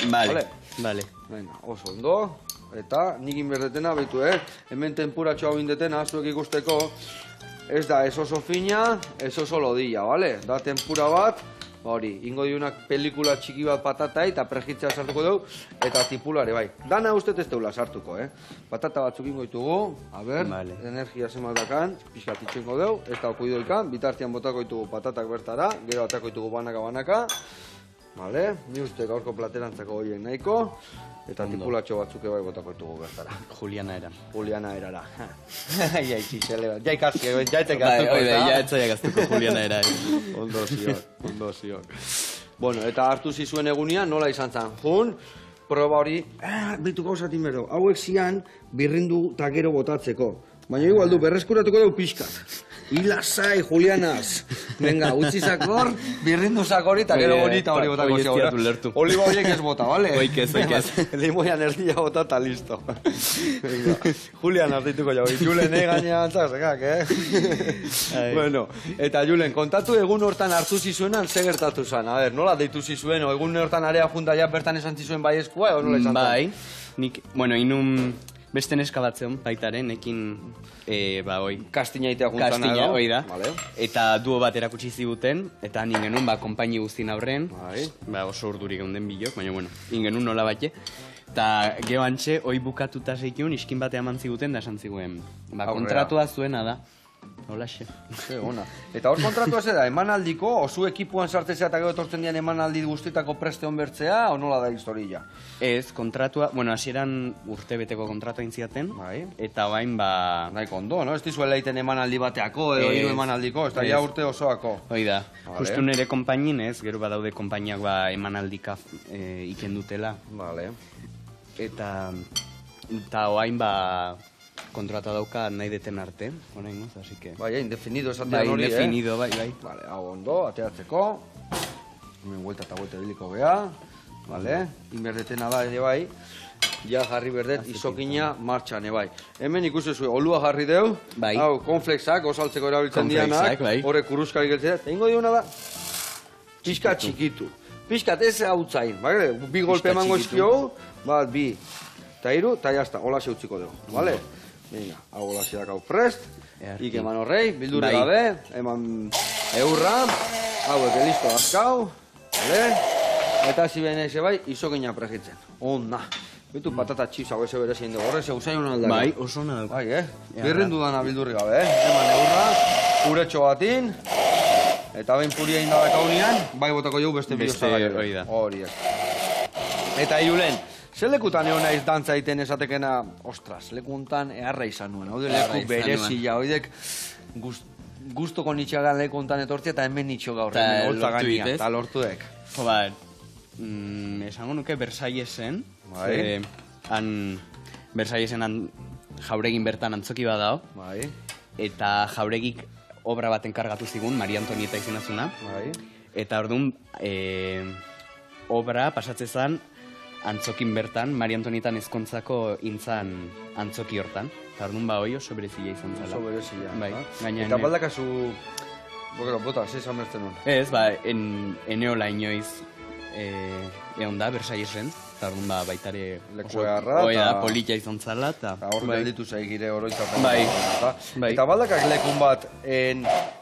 Vale. Venga, oso ondo, eta nikin berdetena, baitu, hemen tempuratxo hau indetena, zuek ikusteko, ez da ez oso fina, ez oso lodilla, bale? Da tempura bat, hori, ingo diunak pelikula txiki bat patatai, eta prejitzea sartuko dugu, eta tipulare, bai. Dana uste ez deula sartuko, Patata batzuk ingo ditugu, a ber, Vale. energia zemaldakan, pixkat itxengo dugu, ez da okuido ikan, bitartian botako ditugu patatak bertara, gero atako ditugu banaka, vale? Ni uste gaurko platerantzako horiek nahiko, eta tipulatxo batzuk bai botako ditugu bertara. Juliana era. Juliana erara. Ja, itxixele bat. Ja ikazki, ja etek Bai, gaztuko, ja etzaiak aztuko Juliana era. Ondo zion. Bueno, eta hartu zizuen egunean, nola izan zen? Jun, proba hori, bitu gauzatin bero, hauek zian birrindu eta gero botatzeko. Baina igual du, berreskuratuko dugu pixkat. Ilasai, Julianaz. Venga, utzi zakor, birrindu zakori eta gero bonita hori botako Hoi ez ziago. diatu lertu. Oliba horiek ez bota, bale? Oik ez. Limoian erdia bota eta listo. Venga, Julianaz dituko jau. Julen, gaina antzazekak, Bueno, eta Julen, kontatu egun hortan hartu zizuenan, ze gertatu zen? A ber, nola deitu zizuen, o egun hortan area junta ja bertan esan zizuen baiezkoa, edo nola izan zen? Bai, nik, bueno, inun beste neska batzeon baitaren, ekin, hoi, Kastina itea juntan Kastina, hoi da. Vale. Eta duo bat erakutsi ziguten, eta nin genuen, konpaini guztien aurren, Bai. oso urdurik geunden bilok, baina, bueno, ingen nola batxe. Eta geho antxe, hoi bukatuta zeikion, iskin batea eman ziguten, da esan ziguen, Aurrera. kontratua zuena da. Holaxe. Ze ona. Eta hor kontratua ze da, emanaldiko, osu ekipuan sartzea eta gero etortzen dian emanaldi guztietako preste honbertzea, o nola da historia? Ez, kontratua, bueno, hasieran urtebeteko kontratua intziaten, Bai. eta bain, Nahiko ondo, no? Ez dizuela egiten emanaldi bateako, edo Ez. hiru emanaldiko, ez da Ez. ja urte osoako. hoi da, Vale. justu nire konpainin ez, gero badaude konpainiak emanaldika iken dutela, Vale. eta oain kontrata dauka nahi deten arte, orain, no? Así que... Bai, indefinido esatean Bai, hori, indefinido, bai. Vale, hau ondo, ateratzeko. Hemen vuelta eta vuelta biliko gea. Vale, inberdetena da ere bai. Ja jarri berdet, izokina martxan, bai. Hemen ikusezu, olua jarri deu. Bai. Hau, konflexak, osaltzeko erabiltzen dianak. Konflexak, bai. Horrek kurruskari geltzea. Eta ingo diona da, pixka txikitu. Pixkat ez hautzain, bai? Bi golpe emango txikitu. izkio, bat, bi, eta hiru, eta jazta, hola utziko dugu, bale? Venga, hau hola hau prest, Erki. ik eman horrei, bildurri Bai. gabe, eman eurra, hauek listo azkau, bale? Eta zibenez bai, izogina pregitzen. Ona. Bitu patata chips hau eze berezien dugu, horre zeu zaion aldak. Bai, oso ona duk. Bai, birrindu dana bildurri gabe, Eman eurra, puretxo batin, eta behin puria indabak haunian, bai botako jau beste biozagai. Hori da. Hori Eta Julen, ze lekutan egon naiz dantza egiten esatekena, ostras, lekuntan eharra izan nuen, hau leku berezia, hoidek guztoko nitxagan lekuntan etortzia eta hemen nitxo gaur, hemen holtza gainia, eta lortuek. Jo, ba, esango nuke Versaillesen, Bai. Versaillesen jauregin bertan antzoki bat dao, Bai, eta jauregik obra bat enkargatu zigun, Maria Antonieta izenazuna, bai. eta orduan obra pasatze zen antzokin bertan, Maria Antonietan ezkontzako intzan antzoki hortan. Eta orduan ba hoi oso berezia izan zela. Oso berezia. Bai, ba? gaina Eta baldakazu, bota, ze izan bertzen nuen. Ez, ba, eneola inoiz egon da, Versaillesen, eta orduan ba, baitare Leku eharra, Hoi da, eta- politia izan zela, eta... Eta hor gelditu zaigire oroitzapen. Bai, bai. Eta baldakak lekun bat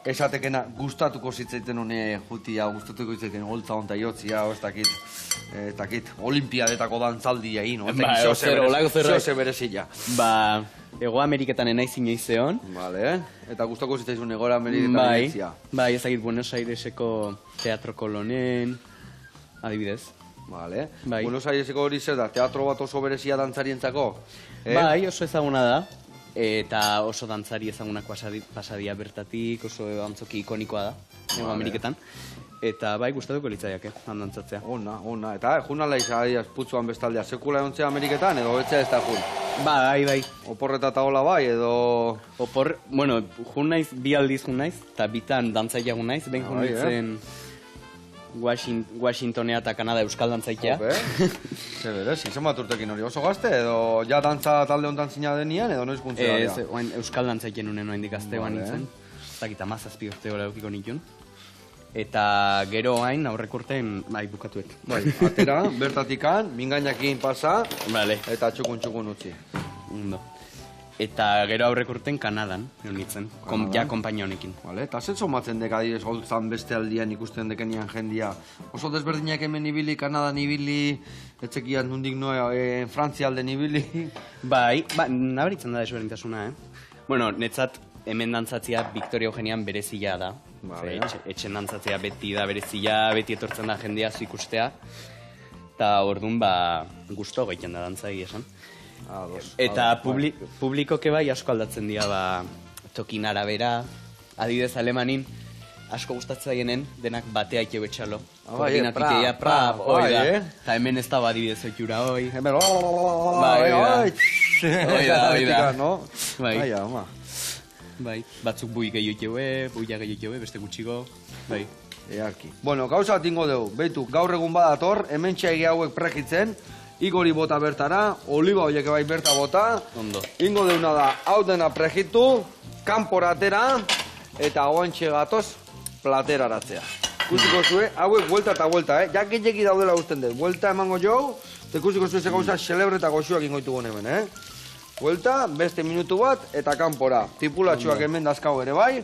esatekena gustatuko zitzaiten hone jutia, gustatuko zitzaiten holtza honta jotzia, ez dakit, olimpiadetako dantzaldia no? Ba, olako zerbait. Zehose berezia. Ba, Ego Ameriketan enaiz inoiz egon. Vale, eta gustatuko zitzaizun Egora Ameriketan Bai, egitzia. bai, ezagit Buenos Aireseko Teatro Kolonen, adibidez. Vale. Bai. Buenos Aireseko hori zer da, teatro bat oso berezia dantzarientzako? Bai, oso ezaguna da, eta oso dantzari ezagunak pasadia bertatik, oso antzoki ikonikoa da, Ego Ameriketan. Eta bai, gustatuko litzaiake, dantzatzea. Ona. Eta junala izadiaz putzuan bestaldea, sekula egontzea Ameriketan edo betzea ez da jun? Bai. Oporreta eta hola bai, edo... Bueno, jun naiz, bi aldiz jun naiz, eta bitan dantzaia jun naiz, behin jun Bai, nintzen Washingtonea eta Kanada euskal dantzaitea. Ze berez, izan bat urtekin hori oso gazte, edo ja dantza talde honetan zina denian, edo noiz guntzea Ez, oain euskal dantzaien unen oaindik azteoan Vale. nintzen. Zakit, 17 urte hori eukiko nituen. Eta gero hain aurrek urtean, bai, bukatuek. Bai, atera, bertatikan, mingainakin pasa, Vale. eta txukun utzi. Ondo. Eta gero aurrek urtean Kanadan, egon nintzen. Ja, konpainia honekin. Vale, eta zer somatzen dek adibidez holtzan beste aldian ikusten dekenian jendia. Oso desberdinak hemen ibili, Kanadan ibili, etzekian nundik noa, Frantzia alden ibili. Bai, nabaritzen da desberdintasuna, Bueno, netzat hemen dantzatzea Victoria Eugenian berezia da. Vale. Etxen dantzatzea beti da berezia, beti etortzen da jendea zu ikustea. Eta orduan, gusto gaiten da dantzai esan. Eta publikoke bai asko aldatzen dira, tokin arabera, adibidez Alemanin, asko gustatzen zaienen, denak batea ikeu etxalo. Koordinatikeia, hoi da. Eta hemen ez da adibidez oitura hoi. Hemen, Hoi da. Bai. Bai. Ama. Bai, batzuk bui gehiago buia gehiago beste gutxiko, bai. Earki. Bueno, gauza bat ingo dugu. Beitu, gaur egun badator, hemen txaigi hauek pregitzen, igori bota bertara, oliba horiek bai berta bota. Ondo. Ingo deuna da, hau dena pregitu, kanpora atera, eta oantxe gatoz, plateraratzea. Ikusiko zue, hauek vuelta eta vuelta, Ja gehiagi daudela usten dut. Vuelta emango jau, eta ikusiko zue ze gauza xelebre eta goxuak ingoitugu hemen, Vuelta, beste minutu bat, eta kanpora. Tipulatxuak hemen dazkau ere bai,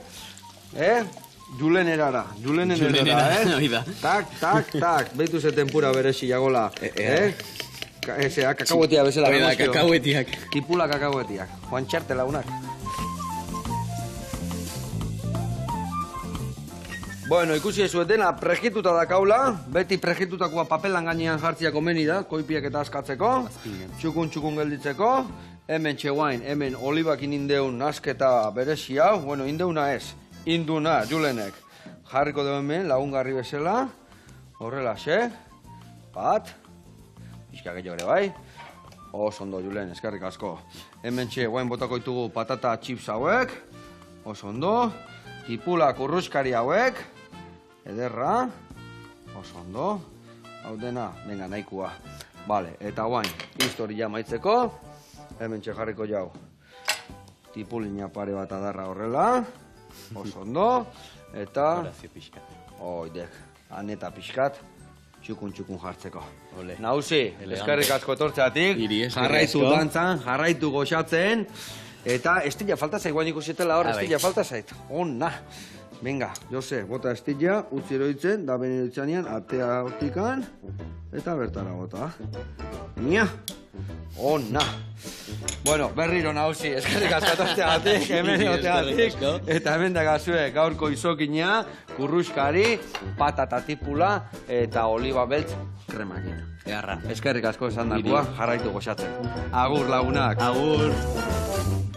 Julen erara, Hoi da. Tak, behitu ze tempura berezi jagola, Kakahuetia bezala. Hoi da, kakahuetiak. Tipula kakahuetiak, Juan Txarte lagunak. Bueno, ikusi ez dena prejituta dakaula, beti prejitutakoa papelan gainean jartzia komeni da, koipiak eta askatzeko, txukun gelditzeko, hemen txeguain, hemen olibakin indeun nasketa berezi hau, bueno, indeuna ez, induna, Julenek. Jarriko dugu hemen, lagungarri bezala, horrela, bat, pixka gehiago ere bai, oso ondo, Julen, eskerrik asko. Hemen txeguain botako ditugu patata chips hauek, oso ondo, tipula kurruskari hauek, ederra, oso ondo, hau dena, venga, nahikua. Vale, eta guain, historia maitzeko, hemen jarriko jau, tipulina pare bat adarra horrela, oso ondo, eta, Horazio pixka. oidek, aneta pixkat, txukun jartzeko. Ole. Nauzi, eskerrik asko etortzeatik, Iri, eskerrik jarraitu asko. dantzan, jarraitu goxatzen, eta estila falta zait, guain ikusietela hor, Ah, bai. estila falta zait, ona. Venga, Jose, bota estilla, utzi eroitzen, da bene eroitzanean, atea hortikan, eta bertara bota. Nia! Ona! Bueno, berriro nahusi, eskerrik askatazteagatik, hemen egoteagatik, eta hemen dagazue gaurko izokina, kurruskari, patata tipula eta oliba beltz kremakin. Egarra. Eskerrik asko esan dakoa, jarraitu goxatzen. Agur lagunak! Agur!